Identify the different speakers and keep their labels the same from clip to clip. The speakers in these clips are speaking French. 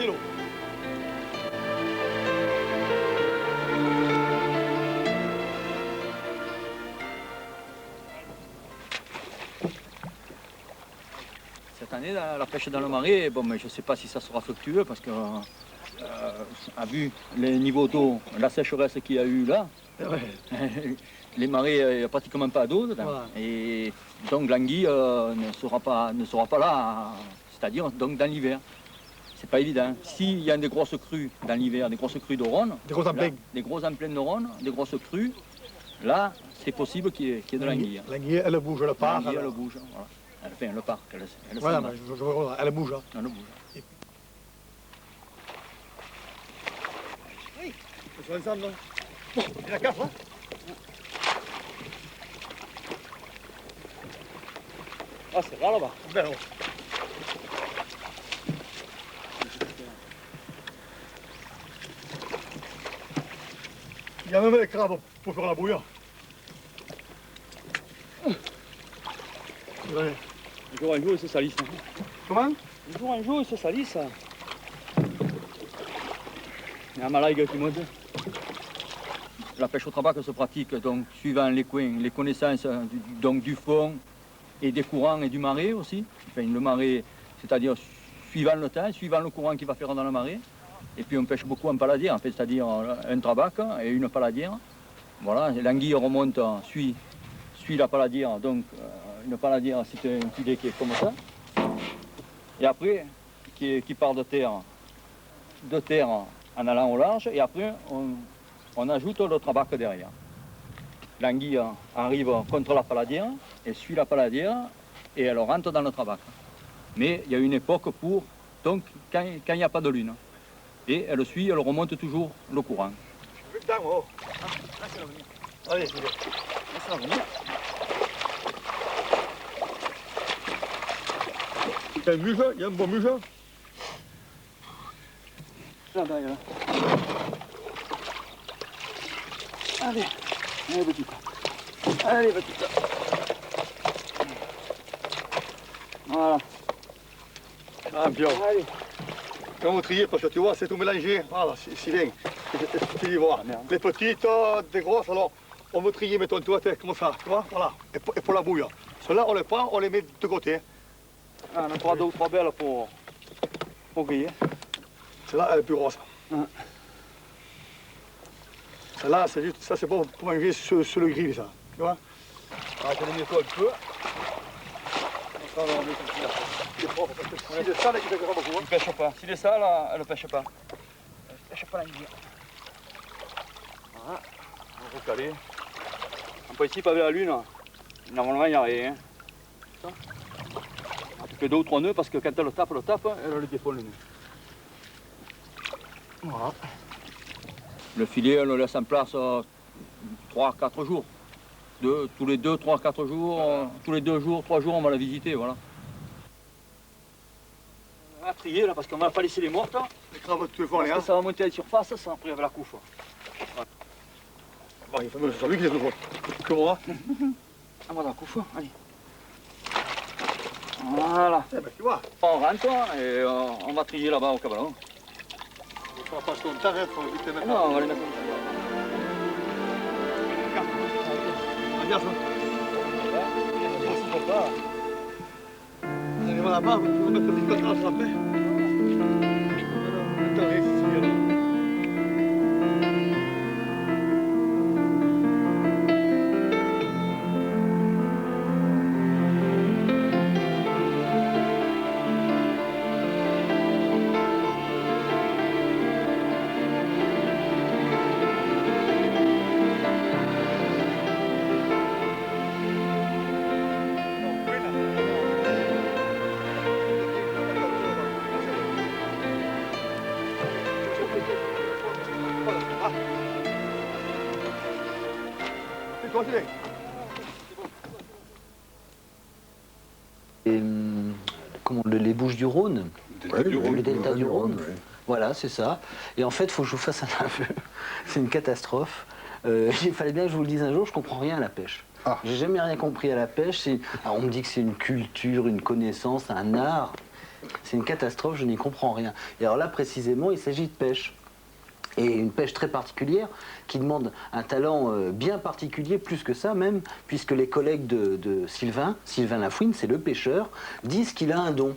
Speaker 1: l'eau.
Speaker 2: Cette année, la pêche dans le marais, bon, mais je ne sais pas si ça sera fructueux parce que, vu les niveaux d'eau, la sécheresse qu'il y a eu là, les marais, il n'y a pratiquement pas d'eau dedans.
Speaker 1: Voilà.
Speaker 2: Et donc l'anguille ne sera pas là, c'est-à-dire donc dans l'hiver. C'est pas évident. S'il y a des grosses crues dans l'hiver, des grosses crues de Rhône,
Speaker 1: Des grosses en pleine.
Speaker 2: des grosses en pleine de Rhône, des grosses crues, là, c'est possible qu'il y ait de l'anguille.
Speaker 1: L'anguille, elle bouge, elle part.
Speaker 2: L'anguille, elle bouge. Voilà. Enfin, elle part. Elle
Speaker 1: Voilà,
Speaker 2: s'en va.
Speaker 1: elle bouge. Hein.
Speaker 2: Elle bouge.
Speaker 1: Oui, ils sont ensemble, non? Il y en a 4, hein?
Speaker 2: Ah, c'est rare là-bas.
Speaker 1: Ben, oh. Il y a même des crabes pour faire la bouillon. Ouais.
Speaker 2: Un jour, ils se salissent.
Speaker 1: Comment?
Speaker 2: Un jour, ils se salissent. Il y a un malague qui monte. La pêche au trabac se pratique donc suivant les coins, les connaissances donc du fond et des courants et du marais aussi. Enfin, le marais, c'est-à-dire suivant le temps, suivant le courant qui va faire dans le marais. Et puis on pêche beaucoup en paladière, en fait, c'est-à-dire un trabac et une paladière. Voilà, l'anguille remonte, suit la paladière, donc une paladière c'est un filet qui est comme ça. Et après, qui part de terre en allant au large, et après on ajoute le trabac derrière. L'anguille arrive contre la paladière, et suit la paladière, et elle rentre dans le trabac. Mais il y a une époque pour, donc, quand il n'y a pas de lune. Et elle suit, elle remonte toujours le courant.
Speaker 1: Putain, oh. Ah, là, c'est l'avenir. Allez, c'est bien.
Speaker 2: Là, c'est l'avenir.
Speaker 1: Il y a un muche, il y a un bon muche.
Speaker 2: Là-bas, là. Allez, allez, petit pas. Allez, petit pas. Voilà.
Speaker 1: Champion.
Speaker 2: Allez.
Speaker 1: Quand vous triez, parce que tu vois, c'est tout mélangé. Voilà, c'est bien. Tu y vois.
Speaker 2: Merde.
Speaker 1: Les petites, des grosses, alors on veut trier, mettons, tu vois, comme ça, tu vois, voilà. Et pour la bouille. Ceux-là, on les prend, on les met de côté.
Speaker 2: Ah, on a trois, deux ou trois belles pour griller.
Speaker 1: Celle-là, elle est plus grosse. Celle-là, c'est juste, ça c'est pour manger sur le grill, ça. Tu vois?
Speaker 2: Ah, je l'ai mis toi un peu. Ça, on va mettre ici, là.
Speaker 1: Il est propre, parce que si le sale, il fait que ça beaucoup.
Speaker 2: Elle pêche pas. S'il est sale, elle ne pêche pas. Elle ne pêche pas l'anguille. Voilà. On va recaler. En principe, avec la lune, normalement, il n'y a rien. Ça. Tu fais 2 ou 3 nœuds parce que quand elle le tape, elle le défend le nœud. Voilà. Le filet, on le laisse en place 3-4 jours. Tous les 2, 3, 4 jours, tous les 2 jours, 3 jours, on va la visiter, voilà. On va trier là parce qu'on va pas laisser les mortes.
Speaker 1: Les crabes, tu les fais,
Speaker 2: Parce
Speaker 1: hein?
Speaker 2: que ça va monter à la surface, ça après avec la couche.
Speaker 1: Bon, il faut que c'est lui qui les trouve. Que moi?
Speaker 2: On va dans la couche, allez. Voilà.
Speaker 1: Eh ben, tu vois.
Speaker 2: On rentre et on va trier là-bas au cabanon.
Speaker 1: On va pas se longtemps, il faut vite les mettre.
Speaker 2: Non, on va les mettre comme
Speaker 1: Regarde ça.
Speaker 2: ça.
Speaker 1: On arrive là-bas, on va mettre des petites grâce après. Attends, ici, là.
Speaker 3: Les Bouches-du-Rhône, le delta du Rhône.
Speaker 4: Ouais.
Speaker 3: Voilà, c'est ça. Et en fait, il faut que je vous fasse un aveu. C'est une catastrophe. Il fallait bien que je vous le dise un jour, je comprends rien à la pêche.
Speaker 4: Ah.
Speaker 3: J'ai jamais rien compris à la pêche. Alors, on me dit que c'est une culture, une connaissance, un art. C'est une catastrophe, je n'y comprends rien. Et alors là, précisément, il s'agit de pêche. Et une pêche très particulière qui demande un talent bien particulier, plus que ça même, puisque les collègues de Sylvain Lafouine, c'est le pêcheur, disent qu'il a un don.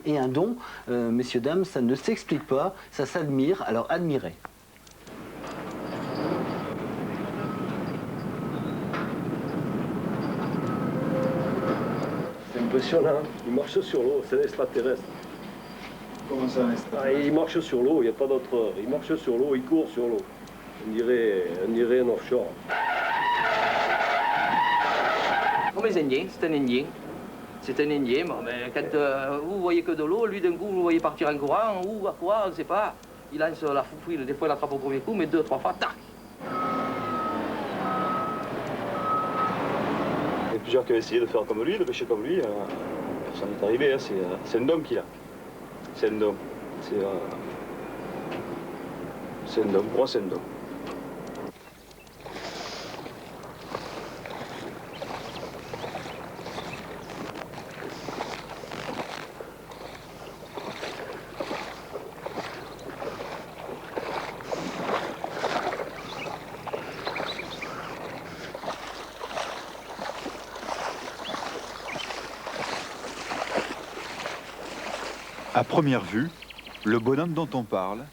Speaker 3: Et un don, messieurs, dames, ça ne s'explique pas, ça s'admire, alors admirez.
Speaker 4: C'est impressionnant, il marche sur l'eau, c'est un extraterrestre.
Speaker 1: Comment ça,
Speaker 4: Il marche sur l'eau, il n'y a pas d'autre. Il marche sur l'eau, il court sur l'eau. On dirait un offshore.
Speaker 5: Comme les Indiens, c'est un Indien. C'est un Indien, bon, mais quand vous voyez que de l'eau, lui d'un coup vous le voyez partir en courant, ou à quoi, on ne sait pas. Il lance la foufouille, des fois il attrape au premier coup, mais 2 ou 3 fois, tac.
Speaker 6: Il y a plusieurs qui ont essayé de faire comme lui, de pêcher comme lui. Personne n'est arrivé, hein. C'est un don qu'il a. C'est un don. C'est un don. Pour moi, c'est un don.
Speaker 7: À première vue, le bonhomme dont on parle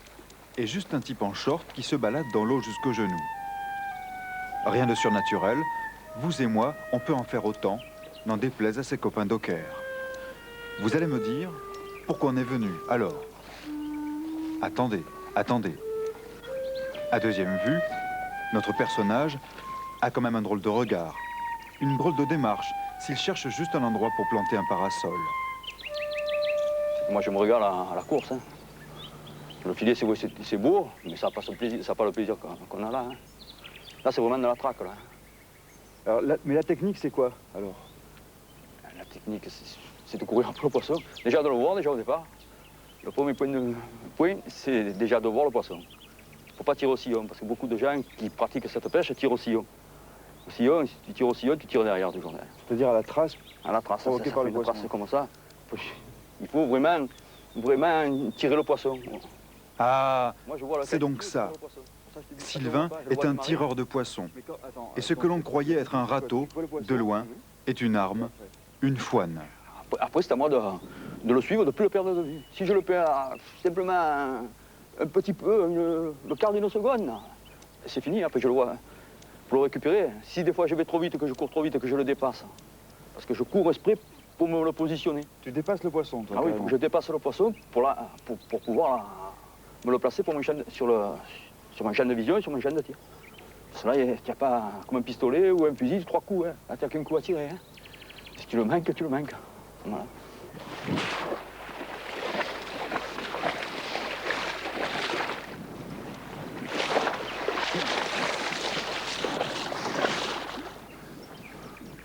Speaker 7: est juste un type en short qui se balade dans l'eau jusqu'aux genoux. Rien de surnaturel, vous et moi, on peut en faire autant, n'en déplaise à ses copains dockers. Vous allez me dire, pourquoi on est venu alors? Attendez, attendez. À deuxième vue, notre personnage a quand même un drôle de regard, une drôle de démarche s'il cherche juste un endroit pour planter un parasol.
Speaker 6: Moi, je me regarde à la course. Hein. Le filet, c'est beau, mais ça n'a pas le plaisir qu'on a là. Hein. Là, c'est vraiment de la traque. Là.
Speaker 7: Alors, mais la technique, c'est quoi alors?
Speaker 6: La technique, c'est de courir après le poisson. Déjà de le voir, déjà au départ. Le premier point, c'est déjà de voir le poisson. Il ne faut pas tirer au sillon, parce que beaucoup de gens qui pratiquent cette pêche tirent au sillon. Au sillon, si tu tires au sillon, tu tires derrière toujours.
Speaker 7: C'est-à-dire à la trace?
Speaker 6: À la trace,
Speaker 7: provoquée par le poisson.
Speaker 6: trace comme ça. Il faut vraiment tirer le poisson.
Speaker 7: Ah, c'est donc ça. Sylvain est un tireur de poissons. Et ce que l'on croyait être un râteau, de loin, est une arme, une fouane.
Speaker 6: Après, c'est à moi de le suivre, de ne plus le perdre de vue. Si je le perds simplement un petit peu, le quart d'une seconde, c'est fini, après je le vois. Pour le récupérer, si des fois je vais trop vite, que je cours trop vite, que je le dépasse, parce que je cours exprès pour me le positionner.
Speaker 7: Tu dépasses le poisson, toi?
Speaker 6: Ah oui, je dépasse le poisson pour pouvoir me le placer pour mon champ sur mon champ de vision et sur mon champ de tir. Parce que là, il n'y a pas comme un pistolet ou un fusil, 3 coups. Hein. Là, tu n'as qu'un coup à tirer. Hein. Si tu le manques, tu le manques. Voilà.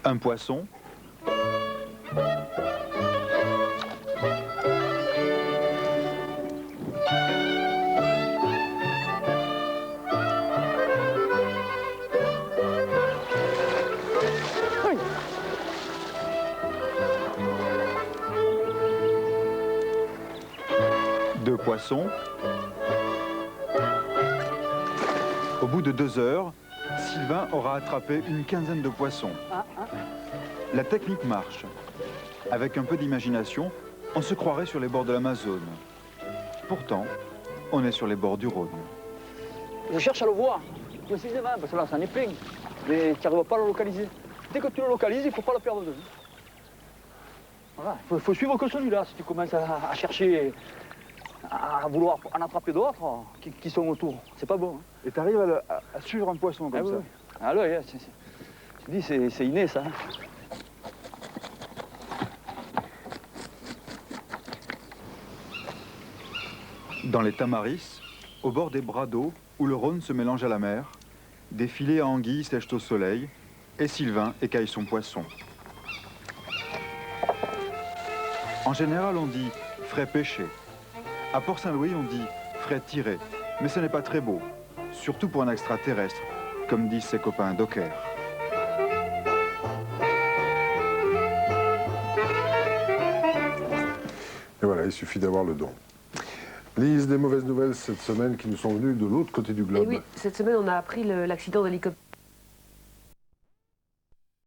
Speaker 7: Un poisson, deux poissons. Au bout de 2 heures, Sylvain aura attrapé une quinzaine de poissons. La technique marche. Avec un peu d'imagination, on se croirait sur les bords de l'Amazone. Pourtant, on est sur les bords du Rhône.
Speaker 6: Je cherche à le voir, précisément, parce que là, ça en est plein. Mais tu n'arrives pas à le localiser. Dès que tu le localises, il ne faut pas le perdre de vue. Voilà, il faut suivre que celui-là. Si tu commences à chercher, à vouloir en attraper d'autres qui sont autour, c'est pas bon. Hein.
Speaker 7: Et tu arrives à suivre un poisson comme ça?
Speaker 6: Oui. Ah là, je dis, c'est inné, ça.
Speaker 7: Dans les Tamaris, au bord des bras d'eau où le Rhône se mélange à la mer, des filets à anguilles sèchent au soleil et Sylvain écaille son poisson. En général, on dit frais pêché. À Port-Saint-Louis, on dit frais tiré. Mais ce n'est pas très beau, surtout pour un extraterrestre, comme disent ses copains dockers.
Speaker 1: Et voilà,
Speaker 8: il suffit d'avoir le don. Lise, des mauvaises nouvelles cette semaine qui nous sont venues de l'autre côté du globe.
Speaker 9: Et oui, cette semaine, on a appris l'accident d'hélicoptère